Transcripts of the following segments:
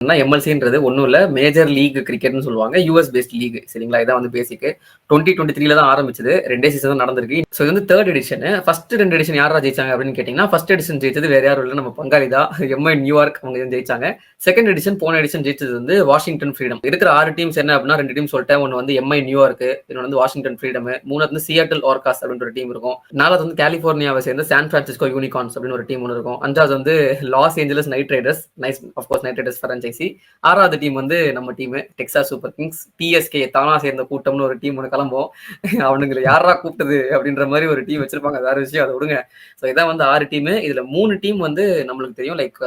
எம்எல்சின்றது ஒன்றும் இல்லை, major league கிரிக்கெட்னு சொல்லுவாங்க, யூஎஸ் பேஸ்ட் லீக். சரிங்களா, இதான் வந்து பேசிக். 2023 தான் ஆரம்பிச்சது, 2 சீசன் தான் நடந்திருக்கு. ஸோ இது வந்து தேர்ட் எடிஷன். ஃபர்ஸ்ட் 2 எடிஷன் யாரா ஜெயிச்சாங்க அப்படின்னு கேட்டிங்கன்னா, ஃபர்ஸ்ட் எடிஷன் ஜெயிச்சது வேற யாரும் இல்லை, நம்ம பங்காளி தான், எம்ஐ நியூயார்க். அவங்க ஜெயிச்சாங்க. செகண்ட் எடிஷன் போன எடிஷன் ஜெயிச்சது வந்து வாஷிங்டன் ஃப்ரீடம். இருக்கிற 6 டீம்ஸ் என்ன அப்படின்னா, 2 டீம் சொல்லிட்டேன். ஒன்று வந்து எம்ஐ நியூயார்க், இன்னொன்று வந்து வாஷிங்டன் ஃப்ரீடம், மூணாவது வந்து சியாட்டில் ஆர்காஸ் அப்படின்ற ஒரு டீம் இருக்கும். நாலாவது வந்து கலிபோர்னியாவை சேர்ந்த சான் பிரான்சிஸ்கோ யூனிகார்ன்ஸ் அப்படின்னு ஒரு டீம் ஒன்று இருக்கும். அஞ்சாவது வந்து Los Angeles Knight Riders, of course Knight Riders franchise. ஆறாவது டீம் வந்து நம்ம team Texas Super Kings. TSK தானா சேர்ந்த கூட்டம்னு ஒரு டீம் ஒன்று கிளம்பும். அவனுங்களை யாரா கூப்பிட்டது அப்படின்ற மாதிரி ஒரு டீம் வச்சிருப்பாங்க, வேற விஷயம், அதை விடுங்க. ஸோ இதான் வந்து 6 டீம். இதுல 3 டீம் வந்து நம்மளுக்கு தெரியும், லைக்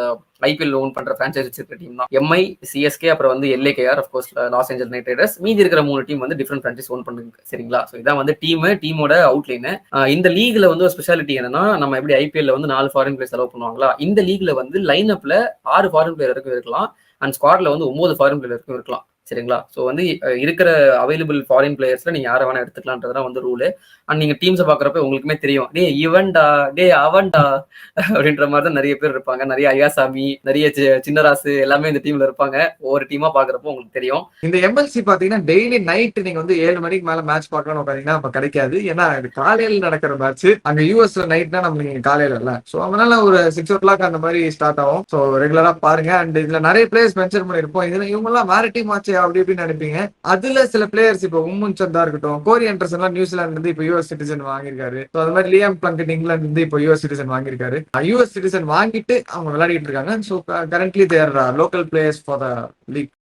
ஐபிஎல் ஓன் பண்ற பிரான்ச்சைஸ் வச்சிருக்க டீம் தான். எம்ஐ, சிஎஸ்கே, அப்புறம் வந்து LAKR, of course Los Angeles Knight Riders. மீதி இருக்கிற 3 டீம் வந்து டிஃபரெண்ட் பிரான்ச்சைஸ் ஓன் பண்ணுங்க. சரிங்களா, ஸோ இதான் வந்து டீமோட அவுட்லைன். இந்த லீக்ல வந்து ஒரு ஸ்பெஷாலிட்டி என்னன்னா, நம்ம எப்படி ஐபிஎல்ல வந்து 4 ஃபாரின் பிளேயர்ஸ் செலவு பண்ணுவாங்களா, இந்த லீக்ல வந்து லைன் அப்ல 6 ஃபாரின் பிளேயர் வரைக்கும் இருக்கலாம், அண்ட் ஸ்குவாட்ல வந்து 9 ஃபாரின் பிளேயர் வரைக்கும் இருக்கலாம். சரிங்களா, ஸோ வந்து இருக்கிற அவைலபிள் ஃபாரின் பிளேயர்ஸ்ல நீங்க யாரை வேணா எடுத்துக்கலான்றதுதான் வந்து ரூலு. அண்ட் நீங்க டீம்ஸை பாக்குறப்ப உங்களுக்குமே தெரியும், டே இவன்டா, டே அவன்டா அப்படின்ற மாதிரி தான் நிறைய பேர் இருப்பாங்க. நிறைய ஐயாசாமி, நிறைய சின்னராசு எல்லாமே இந்த டீம்ல இருப்பாங்க. ஒவ்வொரு டீமா பாக்குறப்போ உங்களுக்கு தெரியும். இந்த எம்எல்சி பாத்தீங்கன்னா டெய்லி நைட் நீங்க வந்து 7 மணிக்கு மேல மேட்ச் பார்க்கணும் பாத்தீங்கன்னா அப்ப கிடைக்காது. ஏன்னா இது காலையில நடக்கிற மேட்ச். அங்க யூஎஸ்ல நைட்னா நம்மளுக்கு காலையில இல்ல. சோ அதனால ஒரு 6 o'clock அந்த மாதிரி ஸ்டார்ட் ஆகும். சோ ரெகுலரா பாருங்க. அண்ட் இதுல நிறைய பிளேயர்ஸ் மென்ஷன் பண்ணிருப்போம். இதுல இவங்க எல்லாம் வேற டீம் ஆச்சு அப்படி இப்படின்னு நினைப்பீங்க. அதுல சில பிளேயர்ஸ் இப்போ உம்முன் சந்தா இருக்கட்டும், கோரி ஆண்டர்சன் எல்லாம் நியூசிலாந்து இருந்து இப்போ யூஎஸ் சிட்டிசன் வாங்கியிருக்காரு. அது மாதிரி லியாம் பிளங்கட் இங்கிலாந்து இருந்து இப்போ யூஎஸ் சிட்டிசன் வாங்கியிருக்காரு. யூஎஸ் சிட்டிசன் வாங்கிட்டு அவங்க விளையாடிட்டு இருக்காங்க. So currently their local players for the league.